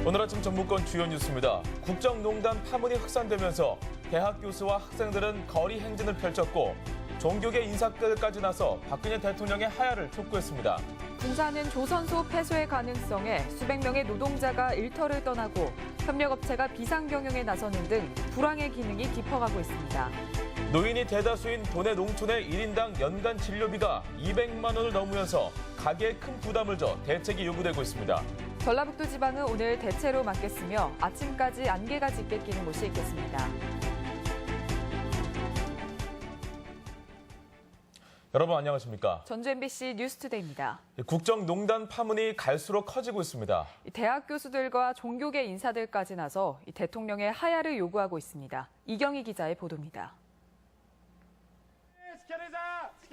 오늘 아침 정부권 주요 뉴스입니다. 국정농단 파문이 확산되면서 대학 교수와 학생들은 거리 행진을 펼쳤고 종교계 인사들까지 나서 박근혜 대통령의 하야를 촉구했습니다. 군사는 조선소 폐쇄의 가능성에 수백 명의 노동자가 일터를 떠나고 협력업체가 비상경영에 나서는 등 불황의 기능이 깊어가고 있습니다. 노인이 대다수인 도내 농촌의 1인당 연간 진료비가 200만 원을 넘으면서 가계에 큰 부담을 줘 대책이 요구되고 있습니다. 전라북도 지방은 오늘 대체로 맞겠으며 아침까지 안개가 짙게 끼는 곳이 있겠습니다. 여러분 안녕하십니까? 전주 MBC 뉴스투데이입니다. 국정농단 파문이 갈수록 커지고 있습니다. 대학 교수들과 종교계 인사들까지 나서 대통령의 하야를 요구하고 있습니다. 이경희 기자의 보도입니다.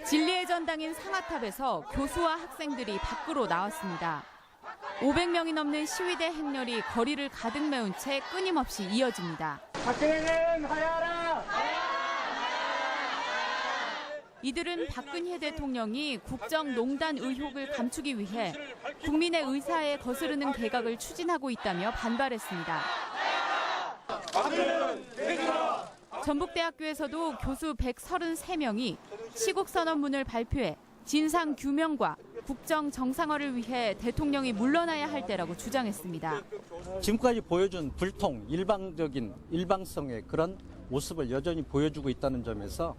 진리의 전당인 상하탑에서 교수와 학생들이 밖으로 나왔습니다. 500명이 넘는 시위대 행렬이 거리를 가득 메운 채 끊임없이 이어집니다. 박근혜는 하야하라! 이들은 박근혜 대통령이 국정농단 의혹을 감추기 위해 국민의 의사에 거스르는 개각을 추진하고 있다며 반발했습니다. 전북대학교에서도 교수 133명이 시국선언문을 발표해 진상 규명과 국정 정상화를 위해 대통령이 물러나야 할 때라고 주장했습니다. 지금까지 보여준 불통, 일방성의 그런 모습을 여전히 보여주고 있다는 점에서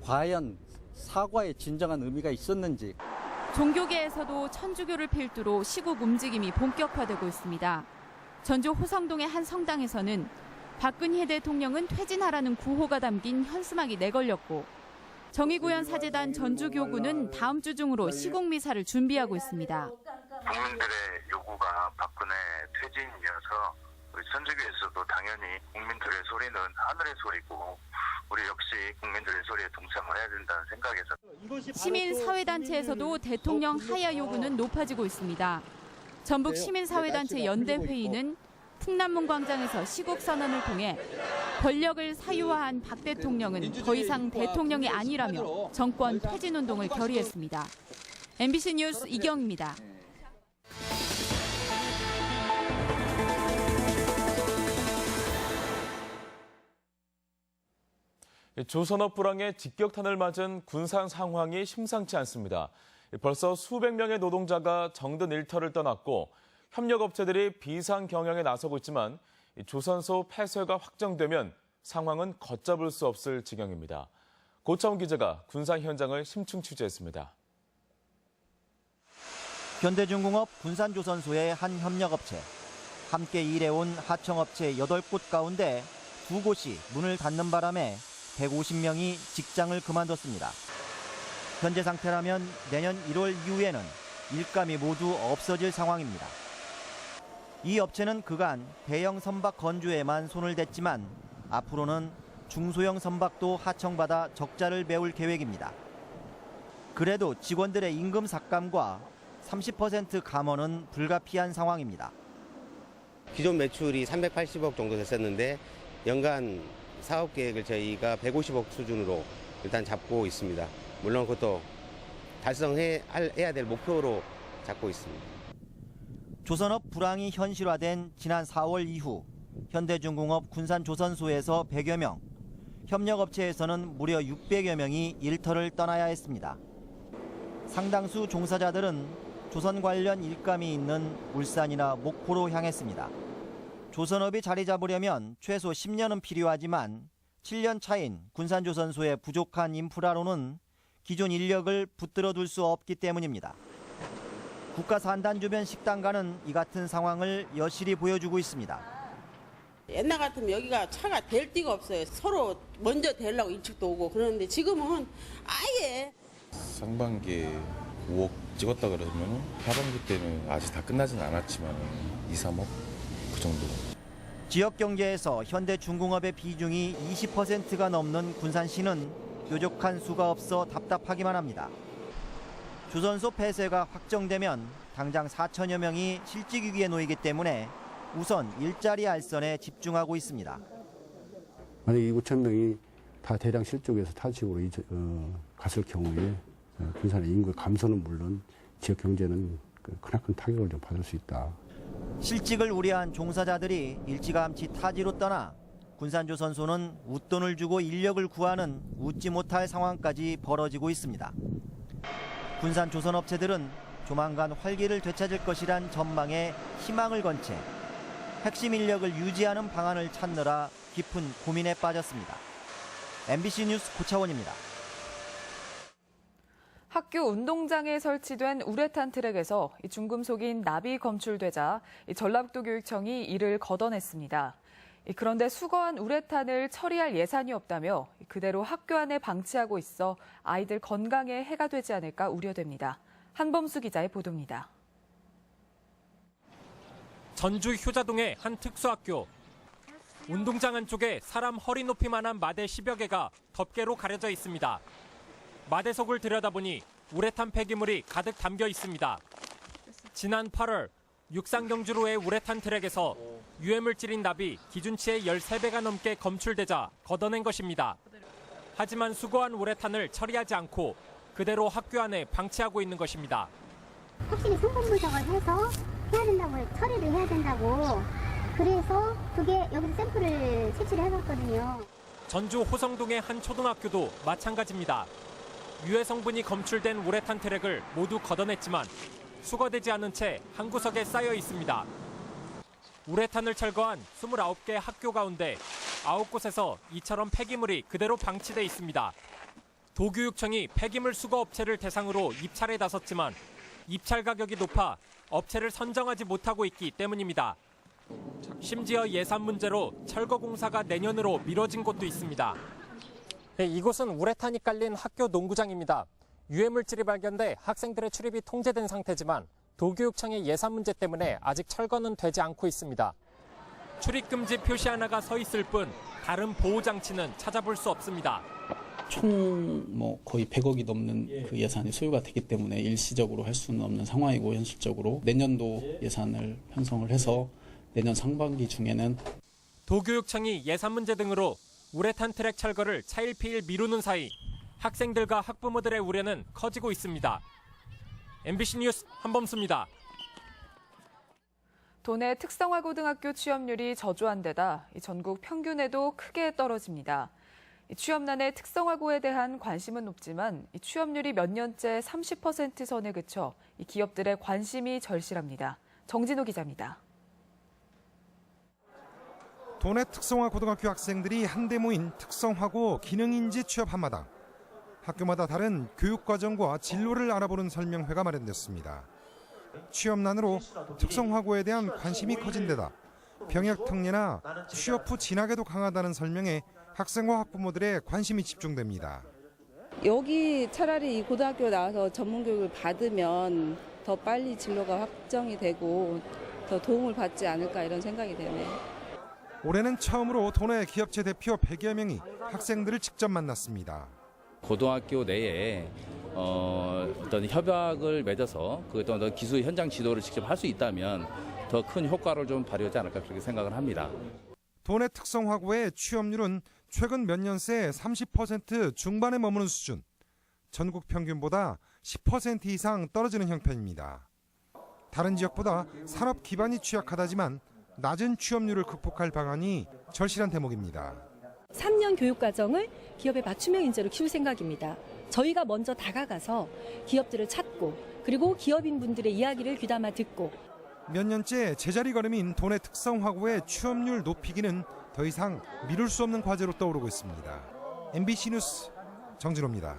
과연 사과의 진정한 의미가 있었는지. 종교계에서도 천주교를 필두로 시국 움직임이 본격화되고 있습니다. 전주 호성동의 한 성당에서는 박근혜 대통령은 퇴진하라는 구호가 담긴 현수막이 내걸렸고 정의구현 사재단 전주교구는 다음 주 중으로 시국미사를 준비하고 있습니다. 국민들의 요구가 박근혜 퇴진이어서 우리 천주교에서도 당연히 국민들의 소리는 하늘의 소리고 우리 역시 국민들의 소리에 동참을 해야 된다는 생각에서 시민사회단체에서도 대통령 하야 요구는 높아지고 있습니다. 전북 시민사회단체 연대회의는 풍남문 광장에서 시국선언을 통해 권력을 사유화한 박 대통령은 더 이상 대통령이 아니라며 정권 퇴진운동을 결의했습니다. MBC 뉴스 이경입니다. 조선업 불황에 직격탄을 맞은 군산 상황이 심상치 않습니다. 벌써 수백 명의 노동자가 정든 일터를 떠났고 협력업체들이 비상 경영에 나서고 있지만 조선소 폐쇄가 확정되면 상황은 걷잡을 수 없을 지경입니다. 고차원 기자가 군산 현장을 심층 취재했습니다. 현대중공업 군산조선소의 한 협력업체. 함께 일해온 하청업체 8곳 가운데 2곳이 문을 닫는 바람에 150명이 직장을 그만뒀습니다. 현재 상태라면 내년 1월 이후에는 일감이 모두 없어질 상황입니다. 이 업체는 그간 대형 선박 건조에만 손을 댔지만 앞으로는 중소형 선박도 하청받아 적자를 메울 계획입니다. 그래도 직원들의 임금 삭감과 30% 감원은 불가피한 상황입니다. 기존 매출이 380억 정도 됐었는데 연간 사업 계획을 저희가 150억 수준으로 일단 잡고 있습니다. 물론 그것도 달성해야 될 목표로 잡고 있습니다. 조선업 불황이 현실화된 지난 4월 이후 현대중공업 군산조선소에서 100여 명, 협력업체에서는 무려 600여 명이 일터를 떠나야 했습니다. 상당수 종사자들은 조선 관련 일감이 있는 울산이나 목포로 향했습니다. 조선업이 자리 잡으려면 최소 10년은 필요하지만 7년 차인 군산조선소의 부족한 인프라로는 기존 인력을 붙들어둘 수 없기 때문입니다. 국가산단 주변 식당가는 이 같은 상황을 여실히 보여주고 있습니다. 옛날 같으면 여기가 차가 댈 데가 없어요. 서로 먼저 대려고 일찍도 오고 그러는데 지금은 아예. 상반기에 5억 찍었다 그러면 하반기 때는 아직 다 끝나진 않았지만 2, 3억 그 정도. 지역 경제에서 현대중공업의 비중이 20%가 넘는 군산시는 뾰족한 수가 없어 답답하기만 합니다. 조선소 폐쇄가 확정되면 당장 4천여 명이 실직 위기에 놓이기 때문에 우선 일자리 알선에 집중하고 있습니다. 만약 이 5천 명이 다 대량 실족해서 타 지역으로 갔을 경우에 군산의 인구 감소는 물론 지역 경제는 크나큰 타격을 좀 받을 수 있다. 실직을 우려한 종사자들이 일찌감치 타지로 떠나 군산조선소는 웃돈을 주고 인력을 구하는 웃지 못할 상황까지 벌어지고 있습니다. 군산조선업체들은 조만간 활기를 되찾을 것이란 전망에 희망을 건 채 핵심 인력을 유지하는 방안을 찾느라 깊은 고민에 빠졌습니다. MBC 뉴스 고차원입니다. 학교 운동장에 설치된 우레탄 트랙에서 중금속인 납이 검출되자 전라북도 교육청이 이를 걷어냈습니다. 그런데 수거한 우레탄을 처리할 예산이 없다며 그대로 학교 안에 방치하고 있어 아이들 건강에 해가 되지 않을까 우려됩니다. 한범수 기자의 보도입니다. 전주 효자동의 한 특수학교. 운동장 안쪽에 사람 허리 높이만한 마대 10여 개가 덮개로 가려져 있습니다. 마대 속을 들여다보니 우레탄 폐기물이 가득 담겨 있습니다. 지난 8월 육상경주로의 우레탄 트랙에서 유해물질인 납이 기준치의 13배가 넘게 검출되자 걷어낸 것입니다. 하지만 수거한 우레탄을 처리하지 않고 그대로 학교 안에 방치하고 있는 것입니다. 확실히 성분 분석을 해서 해야 된다고, 처리를 해야 된다고. 그래서 그게 여기서 샘플을 채취를 해봤거든요. 전주 호성동의 한 초등학교도 마찬가지입니다. 유해 성분이 검출된 우레탄 트랙을 모두 걷어냈지만 수거되지 않은 채 한 구석에 쌓여 있습니다. 우레탄을 철거한 29개 학교 가운데 9곳에서 이처럼 폐기물이 그대로 방치돼 있습니다. 도교육청이 폐기물 수거 업체를 대상으로 입찰에 나섰지만 입찰 가격이 높아 업체를 선정하지 못하고 있기 때문입니다. 심지어 예산 문제로 철거 공사가 내년으로 미뤄진 곳도 있습니다. 네, 이곳은 우레탄이 깔린 학교 농구장입니다. 유해물질이 발견돼 학생들의 출입이 통제된 상태지만 도교육청의 예산 문제 때문에 아직 철거는 되지 않고 있습니다. 출입금지 표시 하나가 서 있을 뿐 다른 보호장치는 찾아볼 수 없습니다. 총 거의 100억이 넘는 그 예산이 소요가 되기 때문에 일시적으로 할 수는 없는 상황이고 현실적으로 내년도 예산을 편성을 해서 내년 상반기 중에는 도교육청이 예산 문제 등으로 우레탄 트랙 철거를 차일피일 미루는 사이 학생들과 학부모들의 우려는 커지고 있습니다. MBC 뉴스 한범수입니다. 도내 특성화고등학교 취업률이 저조한 데다 전국 평균에도 크게 떨어집니다. 취업난의 특성화고에 대한 관심은 높지만 취업률이 몇 년째 30% 선에 그쳐 기업들의 관심이 절실합니다. 정진호 기자입니다. 도내 특성화고등학교 학생들이 한데 모인 특성화고 기능인지 취업 한마당. 학교마다 다른 교육과정과 진로를 알아보는 설명회가 마련됐습니다. 취업난으로 특성화고에 대한 관심이 커진 데다 병역 특례나 취업 후 진학에도 강하다는 설명에 학생과 학부모들의 관심이 집중됩니다. 여기 차라리 이 고등학교 나와서 전문교육을 받으면 더 빨리 진로가 확정이 되고 더 도움을 받지 않을까 이런 생각이 되네요. 올해는 처음으로 도내 기업체 대표 100여 명이 학생들을 직접 만났습니다. 고등학교 내에 어떤 협약을 맺어서 그 어떤 기술 현장 지도를 직접 할 수 있다면 더 큰 효과를 좀 발휘하지 않을까 그렇게 생각을 합니다. 도내 특성화고의 취업률은 최근 몇 년 새 30% 중반에 머무는 수준, 전국 평균보다 10% 이상 떨어지는 형편입니다. 다른 지역보다 산업 기반이 취약하다지만 낮은 취업률을 극복할 방안이 절실한 대목입니다. 3년 교육과정을 기업의 맞춤형 인재로 키울 생각입니다. 저희가 먼저 다가가서 기업들을 찾고 그리고 기업인분들의 이야기를 귀담아 듣고 몇 년째 제자리 걸음인 도내 특성화고의 취업률 높이기는 더 이상 미룰 수 없는 과제로 떠오르고 있습니다. MBC 뉴스 정진호입니다.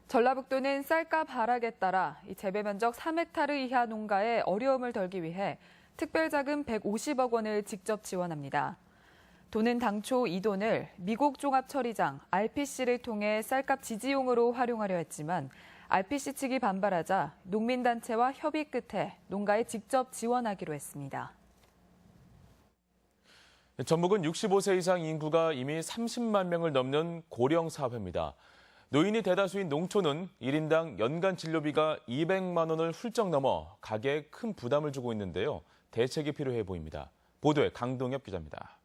전라북도는 쌀값 하락에 따라 재배 면적 3헥타르 이하 농가의 어려움을 덜기 위해 특별자금 150억 원을 직접 지원합니다. 도는 당초 이 돈을 미국 종합처리장 RPC를 통해 쌀값 지지용으로 활용하려 했지만 RPC 측이 반발하자 농민단체와 협의 끝에 농가에 직접 지원하기로 했습니다. 전북은 65세 이상 인구가 이미 30만 명을 넘는 고령 사회입니다. 노인이 대다수인 농촌은 1인당 연간 진료비가 200만 원을 훌쩍 넘어 가게에 큰 부담을 주고 있는데요. 대책이 필요해 보입니다. 보도에 강동엽 기자입니다.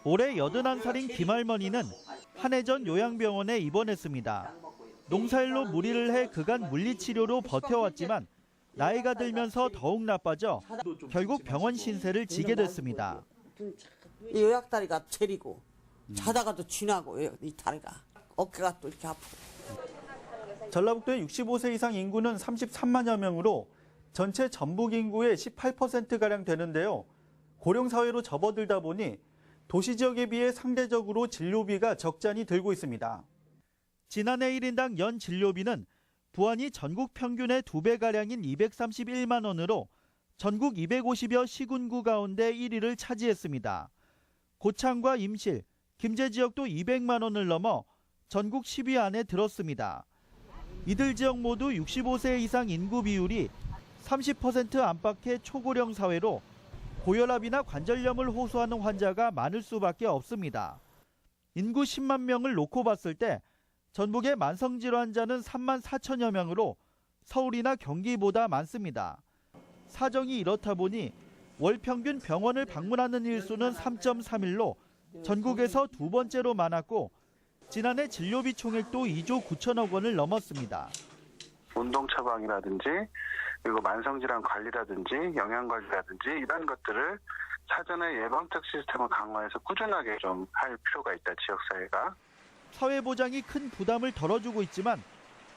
올해 81살인 김할머니는 한해전 요양병원에 입원했습니다. 농사일로 무리를 해 그간 물리치료로 버텨왔지만 나이가 들면서 더욱 나빠져 결국 병원 신세를 지게 됐습니다. 요약다리가 저리고 자다가도 쥐나고 이 다리가 어깨가 또 이렇게 아프고. 전라북도의 65세 이상 인구는 33만여 명으로 전체 전북 인구의 18%가량 되는데요. 고령사회로 접어들다 보니 도시 지역에 비해 상대적으로 진료비가 적잖이 들고 있습니다. 지난해 1인당 연 진료비는 부안이 전국 평균의 2배가량인 231만 원으로 전국 250여 시군구 가운데 1위를 차지했습니다. 고창과 임실, 김제 지역도 200만 원을 넘어 전국 10위 안에 들었습니다. 이들 지역 모두 65세 이상 인구 비율이 30% 안팎의 초고령 사회로 고혈압이나 관절염을 호소하는 환자가 많을 수밖에 없습니다. 인구 10만 명을 놓고 봤을 때 전북의 만성질환자는 3만 4천여 명으로 서울이나 경기보다 많습니다. 사정이 이렇다 보니 월 평균 병원을 방문하는 일수는 3.3일로 전국에서 두 번째로 많았고 지난해 진료비 총액도 2조 9천억 원을 넘었습니다. 운동 처방이라든지 그리고 만성질환 관리라든지 영양관리라든지 이런 것들을 사전에 예방적 시스템을 강화해서 꾸준하게 좀 할 필요가 있다, 지역사회가. 사회보장이 큰 부담을 덜어주고 있지만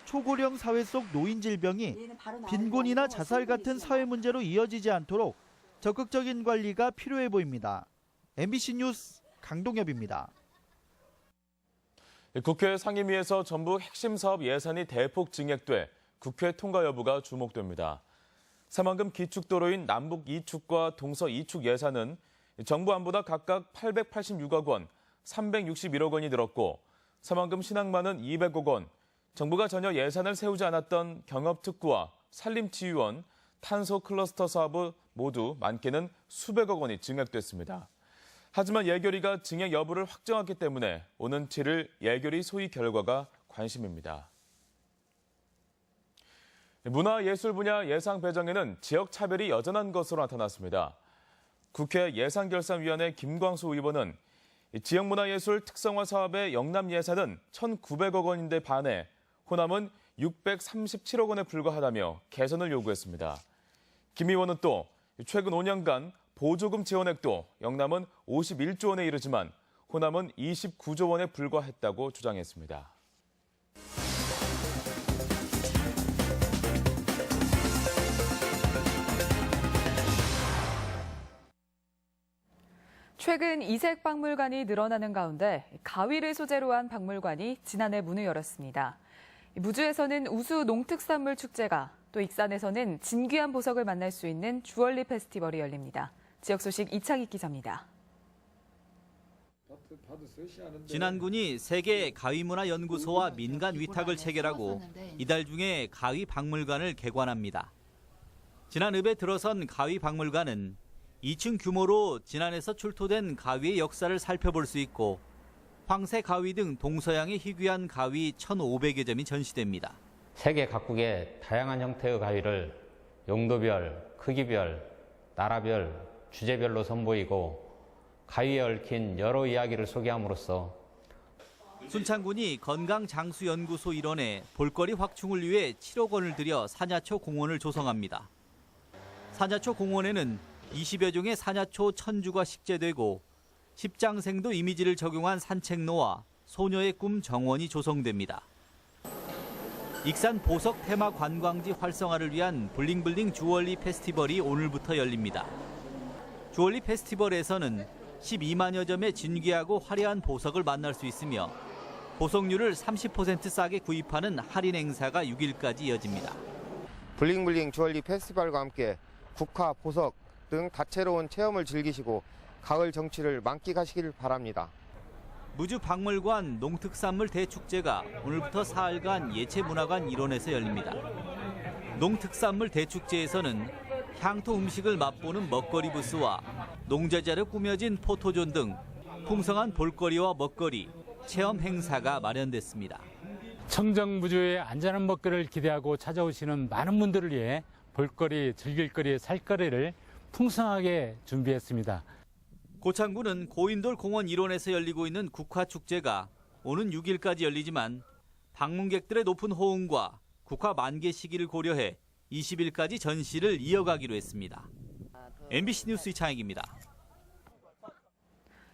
초고령 사회 속 노인 질병이 빈곤이나 자살 같은 사회 문제로 이어지지 않도록 적극적인 관리가 필요해 보입니다. MBC 뉴스 강동엽입니다. 국회 상임위에서 전북 핵심 사업 예산이 대폭 증액돼 국회 통과 여부가 주목됩니다. 새만금 기축도로인 남북 2축과 동서 2축 예산은 정부 안보다 각각 886억 원, 361억 원이 들었고 새만금 신항만은 200억 원, 정부가 전혀 예산을 세우지 않았던 경업특구와 산림치유원, 탄소 클러스터 사업은 모두 많게는 수백억 원이 증액됐습니다. 하지만 예결위가 증액 여부를 확정했기 때문에 오는 7일 예결위 소위 결과가 관심입니다. 문화예술 분야 예산 배정에는 지역 차별이 여전한 것으로 나타났습니다. 국회 예산결산위원회 김광수 의원은 지역문화예술 특성화 사업의 영남 예산은 1,900억 원인데 반해 호남은 637억 원에 불과하다며 개선을 요구했습니다. 김 의원은 또 최근 5년간 보조금 지원액도 영남은 51조 원에 이르지만 호남은 29조 원에 불과했다고 주장했습니다. 최근 이색 박물관이 늘어나는 가운데 가위를 소재로 한 박물관이 지난해 문을 열었습니다. 무주에서는 우수 농특산물 축제가, 또 익산에서는 진귀한 보석을 만날 수 있는 주얼리 페스티벌이 열립니다. 지역 소식 이창익 기자입니다. 진안군이 세계 가위문화연구소와 민간 위탁을 체결하고 이달 중에 가위박물관을 개관합니다. 지난해 들어선 가위박물관은 2층 규모로 진안에서 출토된 가위의 역사를 살펴볼 수 있고 황새 가위 등 동서양의 희귀한 가위 1,500여 점이 전시됩니다. 세계 각국의 다양한 형태의 가위를 용도별, 크기별, 나라별, 주제별로 선보이고 가위에 얽힌 여러 이야기를 소개함으로써 순창군이 건강장수연구소 일원에 볼거리 확충을 위해 7억 원을 들여 사냐초 공원을 조성합니다. 사냐초 공원에는 20여 종의 사냐초 1000주가 식재되고 십장생도 이미지를 적용한 산책로와 소녀의 꿈 정원이 조성됩니다. 익산 보석 테마 관광지 활성화를 위한 블링블링 주얼리 페스티벌이 오늘부터 열립니다. 주얼리 페스티벌에서는 12만여 점의 진귀하고 화려한 보석을 만날 수 있으며 보석류를 30% 싸게 구입하는 할인 행사가 6일까지 이어집니다. 블링블링 주얼리 페스티벌과 함께 국화, 보석 등 다채로운 체험을 즐기시고 가을 정취를 만끽하시길 바랍니다. 무주 박물관 농특산물 대축제가 오늘부터 사흘간 예체문화관 일원에서 열립니다. 농특산물 대축제에서는 향토 음식을 맛보는 먹거리 부스와 농자재로 꾸며진 포토존 등 풍성한 볼거리와 먹거리, 체험 행사가 마련됐습니다. 청정무주의 안전한 먹거리를 기대하고 찾아오시는 많은 분들을 위해 볼거리, 즐길거리, 살거리를 풍성하게 준비했습니다. 고창군은 고인돌 공원 일원에서 열리고 있는 국화축제가 오는 6일까지 열리지만 방문객들의 높은 호응과 국화 만개 시기를 고려해 20일까지 전시를 이어가기로 했습니다. MBC 뉴스 이창익입니다.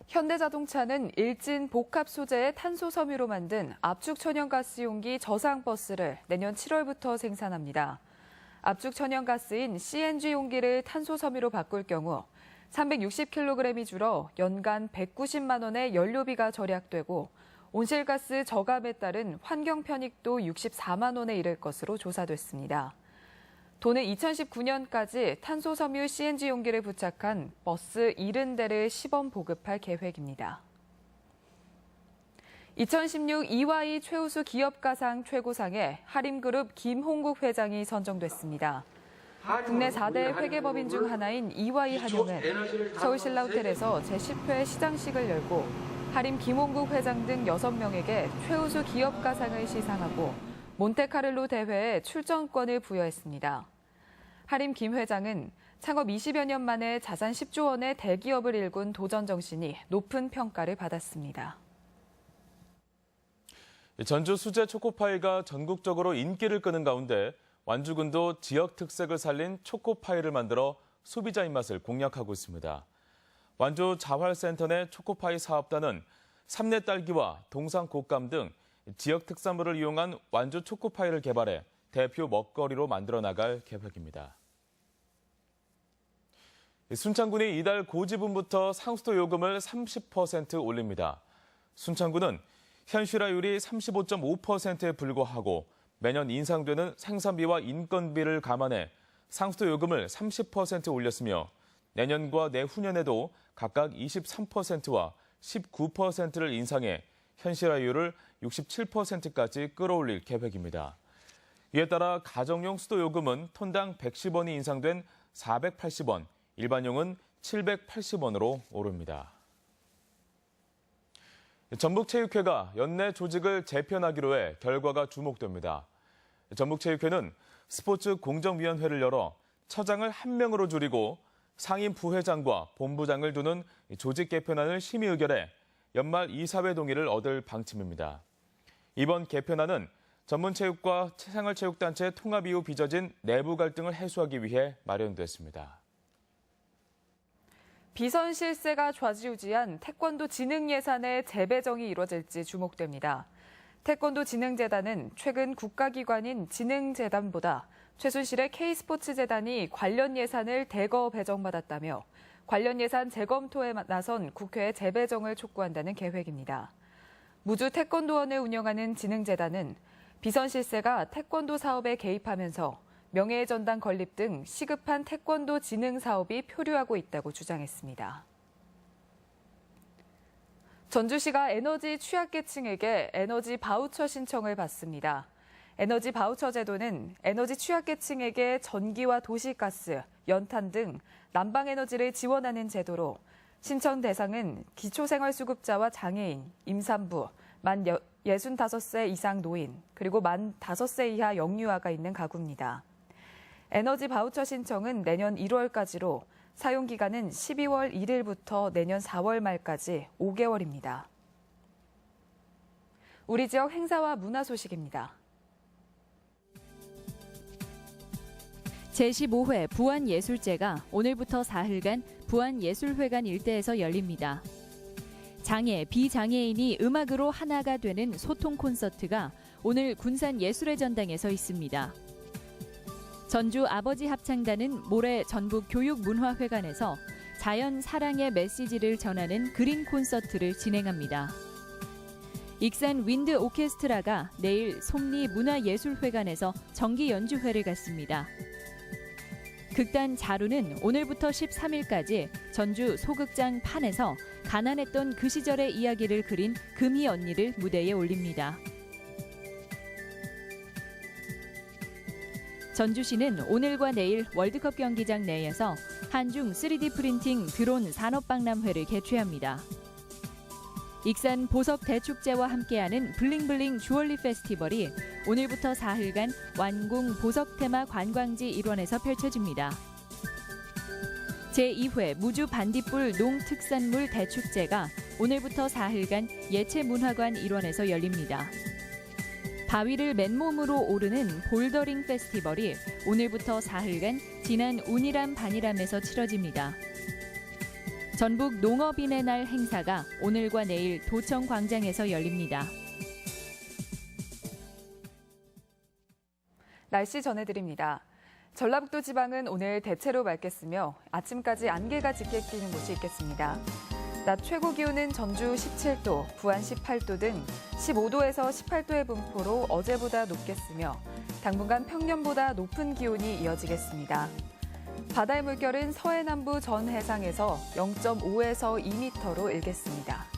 현대자동차는 일진 복합 소재의 탄소 섬유로 만든 압축 천연가스 용기 저상 버스를 내년 7월부터 생산합니다. 압축 천연가스인 CNG 용기를 탄소 섬유로 바꿀 경우 360kg이 줄어 연간 190만 원의 연료비가 절약되고 온실가스 저감에 따른 환경 편익도 64만 원에 이를 것으로 조사됐습니다. 도는 2019년까지 탄소 섬유 CNG 용기를 부착한 버스 70대를 시범 보급할 계획입니다. 2016 이화이 최우수 기업가상 최고상에 하림그룹 김홍국 회장이 선정됐습니다. 국내 4대 회계법인 중 하나인 이화이 한영은 서울신라호텔에서 제10회 시상식을 열고 하림 김홍국 회장 등 6명에게 최우수 기업가상을 시상하고 몬테카를로 대회에 출전권을 부여했습니다. 하림 김 회장은 창업 20여 년 만에 자산 10조 원의 대기업을 일군 도전 정신이 높은 평가를 받았습니다. 전주 수제 초코파이가 전국적으로 인기를 끄는 가운데 완주군도 지역 특색을 살린 초코파이를 만들어 소비자 입맛을 공략하고 있습니다. 완주 자활센터 내 초코파이 사업단은 삼내 딸기와 동상 곶감 등 지역 특산물을 이용한 완주 초코파이를 개발해 대표 먹거리로 만들어 나갈 계획입니다. 순창군이 이달 고지분부터 상수도 요금을 30% 올립니다. 순창군은 현실화율이 35.5%에 불과하고 매년 인상되는 생산비와 인건비를 감안해 상수도 요금을 30% 올렸으며 내년과 내후년에도 각각 23%와 19%를 인상해 현실화율을 67%까지 끌어올릴 계획입니다. 이에 따라 가정용 수도요금은 톤당 110원이 인상된 480원, 일반용은 780원으로 오릅니다. 전북체육회가 연내 조직을 재편하기로 해 결과가 주목됩니다. 전북체육회는 스포츠 공정위원회를 열어 처장을 1명으로 줄이고 상임 부회장과 본부장을 두는 조직 개편안을 심의 의결해 연말 이사회 동의를 얻을 방침입니다. 이번 개편안은 전문체육과 생활체육단체 통합 이후 빚어진 내부 갈등을 해소하기 위해 마련됐습니다. 비선 실세가 좌지우지한 태권도 진흥 예산의 재배정이 이뤄질지 주목됩니다. 태권도 진흥재단은 최근 국가기관인 진흥재단보다 최순실의 K스포츠재단이 관련 예산을 대거 배정받았다며 관련 예산 재검토에 나선 국회의 재배정을 촉구한다는 계획입니다. 무주 태권도원을 운영하는 진흥재단은 비선 실세가 태권도 사업에 개입하면서 명예의 전당 건립 등 시급한 태권도 진흥 사업이 표류하고 있다고 주장했습니다. 전주시가 에너지 취약계층에게 에너지 바우처 신청을 받습니다. 에너지 바우처 제도는 에너지 취약계층에게 전기와 도시가스, 연탄 등 난방에너지를 지원하는 제도로 신청 대상은 기초생활수급자와 장애인, 임산부, 만 65세 이상 노인, 그리고 만 5세 이하 영유아가 있는 가구입니다. 에너지 바우처 신청은 내년 1월까지로 사용기간은 12월 1일부터 내년 4월 말까지 5개월입니다. 우리 지역 행사와 문화 소식입니다. 제15회 부안예술제가 오늘부터 사흘간 부안예술회관 일대에서 열립니다. 장애, 비장애인이 음악으로 하나가 되는 소통 콘서트가 오늘 군산예술의 전당에서 있습니다. 전주 아버지 합창단은 모레 전북교육문화회관에서 자연 사랑의 메시지를 전하는 그린 콘서트를 진행합니다. 익산 윈드 오케스트라가 내일 솜리 문화예술회관에서 정기 연주회를 갖습니다. 극단 자루는 오늘부터 13일까지 전주 소극장 판에서 가난했던 그 시절의 이야기를 그린 금희 언니를 무대에 올립니다. 전주시는 오늘과 내일 월드컵 경기장 내에서 한중 3D 프린팅 드론 산업박람회를 개최합니다. 익산 보석 대축제와 함께하는 블링블링 주얼리 페스티벌이 오늘부터 사흘간 완공 보석 테마 관광지 일원에서 펼쳐집니다. 제2회 무주 반딧불 농특산물 대축제가 오늘부터 사흘간 예체문화관 일원에서 열립니다. 바위를 맨몸으로 오르는 볼더링 페스티벌이 오늘부터 사흘간 지난 운이람 반이람에서 치러집니다. 전북 농업인의 날 행사가 오늘과 내일 도청 광장에서 열립니다. 날씨 전해드립니다. 전라북도 지방은 오늘 대체로 맑겠으며 아침까지 안개가 짙게 끼는 곳이 있겠습니다. 낮 최고 기온은 전주 17도, 부안 18도 등 15도에서 18도의 분포로 어제보다 높겠으며 당분간 평년보다 높은 기온이 이어지겠습니다. 바다의 물결은 서해남부 전 해상에서 0.5에서 2m로 일겠습니다.